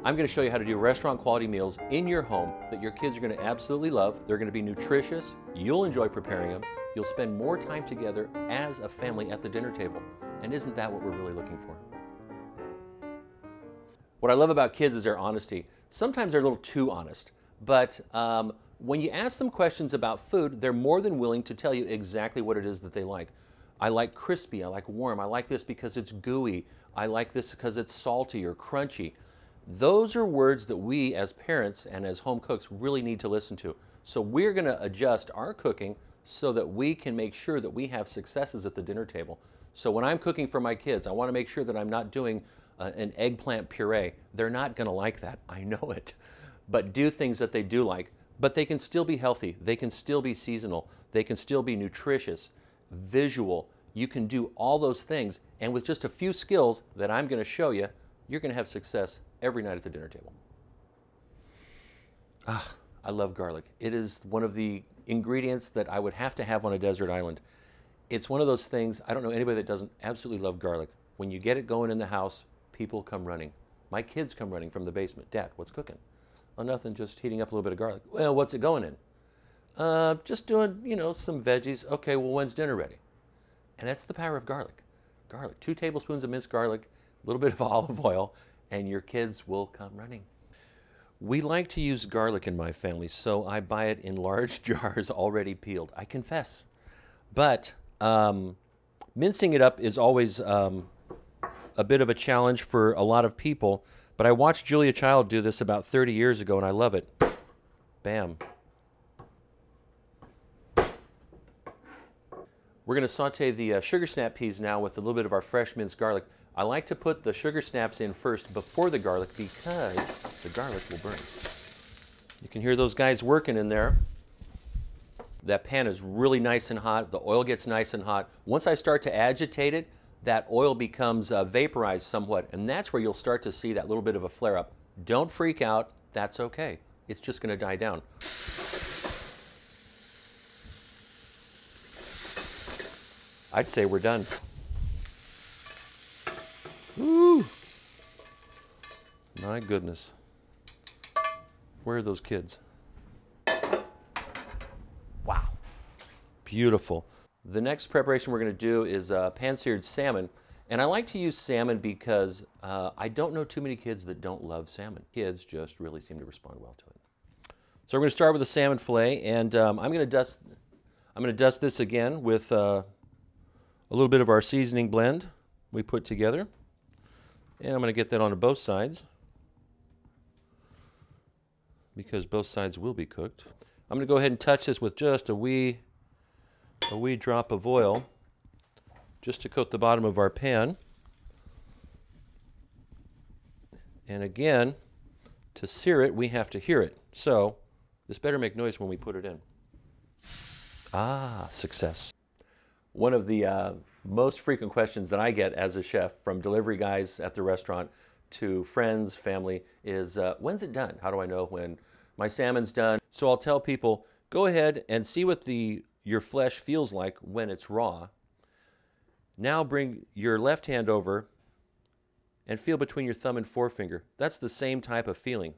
I'm going to show you how to do restaurant quality meals in your home that your kids are going to absolutely love. They're going to be nutritious. You'll enjoy preparing them. You'll spend more time together as a family at the dinner table. And isn't that what we're really looking for? What I love about kids is their honesty. Sometimes they're a little too honest, but when you ask them questions about food, they're more than willing to tell you exactly what it is that they like. I like crispy, I like warm, I like this because it's gooey, I like this because it's salty or crunchy. Those are words that we as parents and as home cooks really need to listen to. So we're going to adjust our cooking so that we can make sure that we have successes at the dinner table. So when I'm cooking for my kids, I want to make sure that I'm not doing an eggplant puree. They're not going to like that, I know it. But do things that they do like. But they can still be healthy, they can still be seasonal, they can still be nutritious, visual. You can do all those things, and with just a few skills that I'm going to show you, you're going to have success every night at the dinner table. I love garlic. It is one of the ingredients that I would have to have on a desert island. It's one of those things, I don't know anybody that doesn't absolutely love garlic. When you get it going in the house, people come running. My kids come running from the basement. Dad, what's cooking? Oh, nothing, just heating up a little bit of garlic. Well, what's it going in? Just doing, some veggies. Okay, well, when's dinner ready? And that's the power of garlic. Garlic, 2 tablespoons of minced garlic, a little bit of olive oil, and your kids will come running. We like to use garlic in my family, so I buy it in large jars already peeled. I confess. But mincing it up is always a bit of a challenge for a lot of people. But I watched Julia Child do this about 30 years ago, and I love it. Bam. We're going to saute the sugar snap peas now with a little bit of our fresh minced garlic. I like to put the sugar snaps in first before the garlic because the garlic will burn. You can hear those guys working in there. That pan is really nice and hot. The oil gets nice and hot. Once I start to agitate it, that oil becomes vaporized somewhat, and that's where you'll start to see that little bit of a flare-up. Don't freak out. That's okay. It's just going to die down. I'd say we're done. Woo! My goodness. Where are those kids? Wow. Beautiful. The next preparation we're going to do is pan-seared salmon. And I like to use salmon because I don't know too many kids that don't love salmon. Kids just really seem to respond well to it. So we're going to start with the salmon fillet, and I'm going to dust this again with a little bit of our seasoning blend we put together. And I'm going to get that onto both sides because both sides will be cooked. I'm going to go ahead and touch this with just a wee drop of oil just to coat the bottom of our pan. And again, to sear it, we have to hear it. So this better make noise when we put it in. Ah, success. One of the most frequent questions that I get as a chef from delivery guys at the restaurant to friends, family, is when's it done? How do I know when my salmon's done? So I'll tell people, go ahead and see what your flesh feels like when it's raw. Now bring your left hand over and feel between your thumb and forefinger. That's the same type of feeling.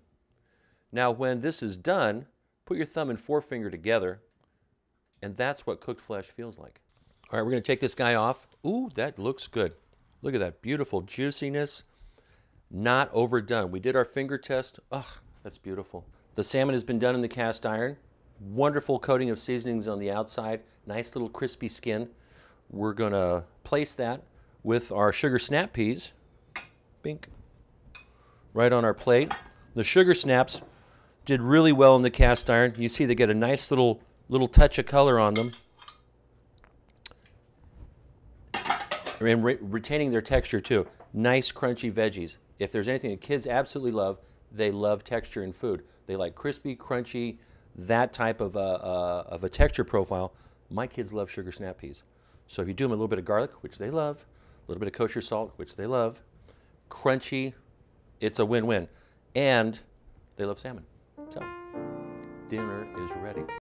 Now when this is done, put your thumb and forefinger together, and that's what cooked flesh feels like. All right, we're going to take this guy off. Ooh, that looks good. Look at that beautiful juiciness. Not overdone. We did our finger test. Ugh, that's beautiful. The salmon has been done in the cast iron. Wonderful coating of seasonings on the outside. Nice little crispy skin. We're going to place that with our sugar snap peas. Bink. Right on our plate. The sugar snaps did really well in the cast iron. You see they get a nice little touch of color on them. And retaining their texture too. Nice crunchy veggies. If there's anything that kids absolutely love, they love texture in food. They like crispy, crunchy, that type of a texture profile. My kids love sugar snap peas. So if you do them a little bit of garlic, which they love, a little bit of kosher salt, which they love, crunchy, it's a win-win. And they love salmon. So dinner is ready.